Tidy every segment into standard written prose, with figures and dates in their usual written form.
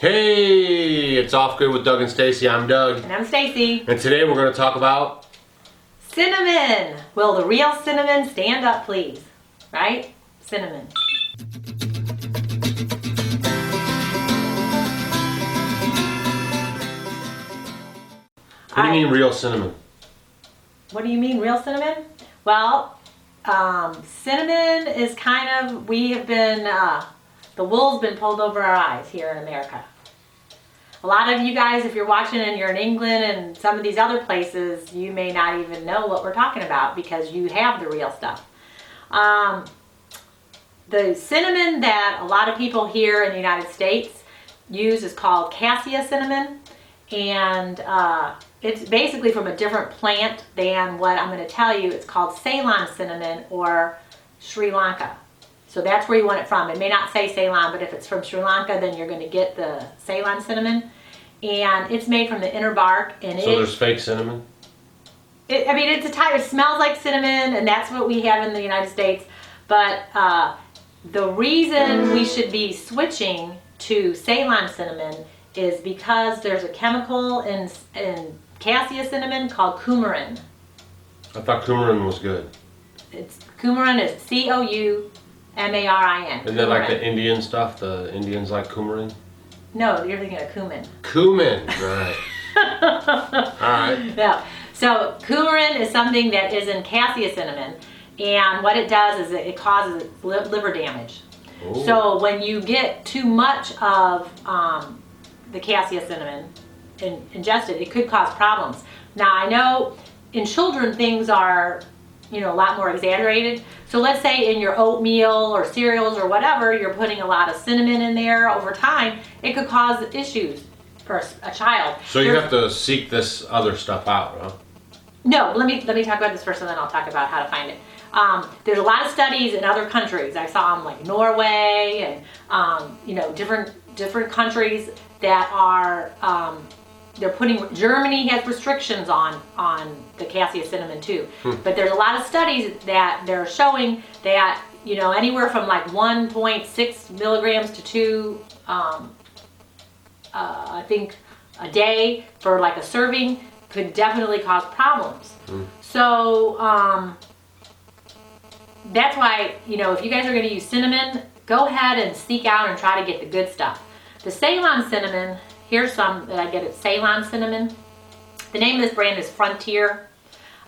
Hey, it's Off Grid with Doug and Stacy. I'm Doug. And I'm Stacy. And today we're going to talk about cinnamon. Will the real cinnamon stand up, please? Right? Cinnamon. What do you mean real cinnamon? What do you mean real cinnamon? Well, cinnamon is kind of, we have been, the wool's been pulled over our eyes here in America. A lot of you guys, if you're watching and you're in England and some of these other places, you may not even know what we're talking about because you have the real stuff. The cinnamon that a lot of people here in the United States use is called cassia cinnamon, and it's basically from a different plant than what I'm going to tell you. It's called Ceylon cinnamon or Sri Lanka. So that's where you want it from. It may not say Ceylon, but if it's from Sri Lanka, then you're going to get the Ceylon cinnamon. And it's made from the inner bark. And so there's fake cinnamon? It's a type, it smells like cinnamon, and that's what we have in the United States. But the reason we should be switching to Ceylon cinnamon is because there's a chemical in cassia cinnamon called coumarin. I thought coumarin was good. Coumarin is C-O-U-M-A-R-I-N. Isn't that like the Indian stuff? The Indians like coumarin? No, you're thinking of cumin. Cumin, right. Alright. No. So coumarin is something that is in cassia cinnamon, and what it does is it causes liver damage. Ooh. So when you get too much of the cassia cinnamon ingested, it could cause problems. Now I know in children things are, a lot more exaggerated. So let's say in your oatmeal or cereals or whatever, you're putting a lot of cinnamon in there. Over time, it could cause issues for a child. So you have to seek this other stuff out, huh? No, let me talk about this first, and then I'll talk about how to find it. There's a lot of studies in other countries. I saw them like Norway and different countries that are Germany has restrictions on the cassia cinnamon too. But there's a lot of studies that they're showing that anywhere from like 1.6 milligrams to 2 I think a day for like a serving could definitely cause problems. So that's why if you guys are going to use cinnamon, go ahead and seek out and try to get the good stuff. The Ceylon cinnamon, here's some that I get at Ceylon cinnamon. The name of this brand is Frontier,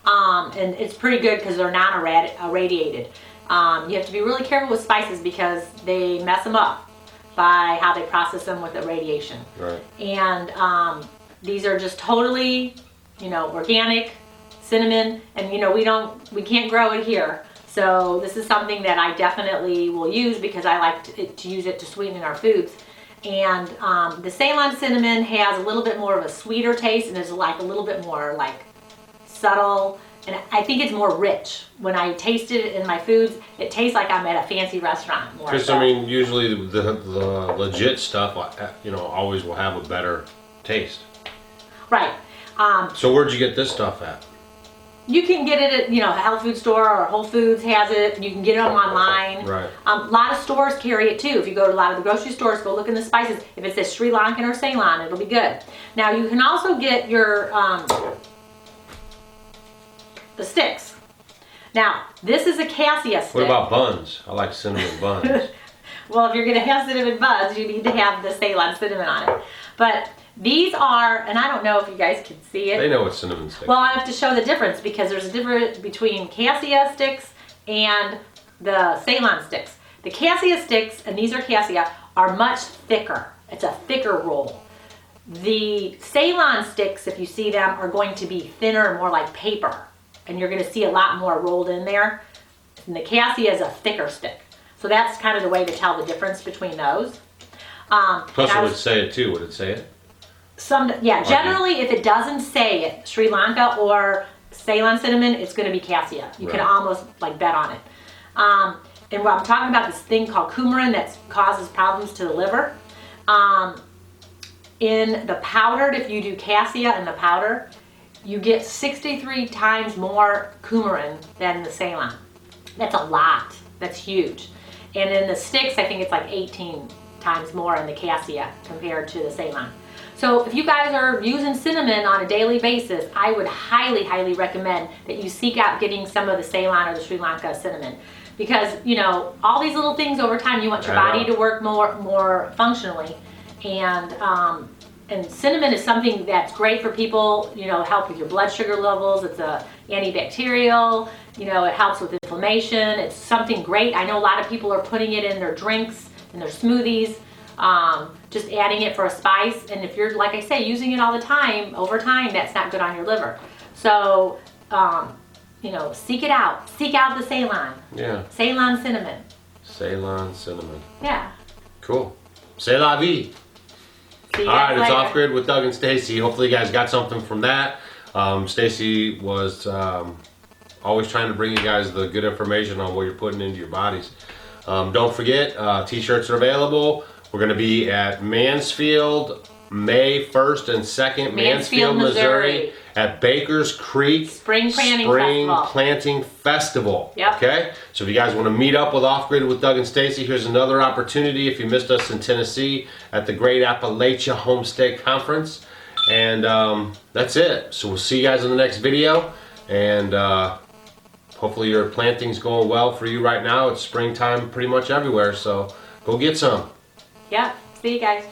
and it's pretty good because they're non-irradiated. You have to be really careful with spices because they mess them up by how they process them with the radiation. Right. And these are just totally, organic cinnamon, and we can't grow it here. So this is something that I definitely will use because I like to use it to sweeten our foods. And the Ceylon cinnamon has a little bit more of a sweeter taste and is like a little bit more like subtle, and I think it's more rich. When I taste it in my foods, it tastes like I'm at a fancy restaurant more. Because usually the legit stuff, always will have a better taste. Right. So where'd you get this stuff at? You can get it at a health food store, or Whole Foods has it. You can get it online. Right. A lot of stores carry it too. If you go to a lot of the grocery stores, go look in the spices. If it says Sri Lankan or Ceylon, it'll be good. Now you can also get your the sticks. Now this is a cassia stick. What about buns? I like cinnamon buns. Well, if you're going to have cinnamon buns, you need to have the Ceylon cinnamon on it. But these are, and I don't know if you guys can see it. They know what cinnamon sticks. Well, I have to show the difference because there's a difference between cassia sticks and the Ceylon sticks. The cassia sticks, and these are cassia, are much thicker. It's a thicker roll. The Ceylon sticks, if you see them, are going to be thinner and more like paper. And you're going to see a lot more rolled in there. And the cassia is a thicker stick. So that's kind of the way to tell the difference between those. Plus it would say it too. Would it say it? Generally if it doesn't say it, Sri Lanka or Ceylon cinnamon, it's going to be cassia. You can almost like bet on it. And what I'm talking about, this thing called coumarin that causes problems to the liver. In the powdered, if you do cassia in the powder, you get 63 times more coumarin than the Ceylon. That's a lot. That's huge. And in the sticks, I think it's like 18 times more in the cassia compared to the Ceylon. So if you guys are using cinnamon on a daily basis, I would highly, highly recommend that you seek out getting some of the Ceylon or the Sri Lanka cinnamon. Because, you know, all these little things over time, you want your body to work more functionally. And cinnamon is something that's great for people, you know, help with your blood sugar levels. It's a antibacterial, you know, it helps with inflammation. It's something great. I know a lot of people are putting it in their drinks, in their smoothies, just adding it for a spice. And if you're, like I say, using it all the time, over time, that's not good on your liver. So, you know, seek it out. Seek out the Ceylon. Yeah. Ceylon cinnamon. Ceylon cinnamon. Yeah. Cool. C'est la vie. See you All right, guys it's later. Off Grid with Doug and Stacy. Hopefully you guys got something from that. Stacy was always trying to bring you guys the good information on what you're putting into your bodies. Don't forget, t-shirts are available. We're going to be at Mansfield May 1st and 2nd, Mansfield, Missouri, at Baker's Creek Spring Planting Festival. Yep. Okay? So if you guys want to meet up with Off Grid with Doug and Stacy, here's another opportunity if you missed us in Tennessee at the Great Appalachia Homestay Conference. And that's it. So we'll see you guys in the next video. And hopefully your planting's going well for you right now. It's springtime pretty much everywhere. So go get some. Yep. See you guys.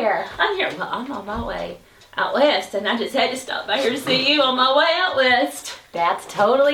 here? I'm here. Well, I'm on my way out west, and I just had to stop by here to see you on my way out west. That's totally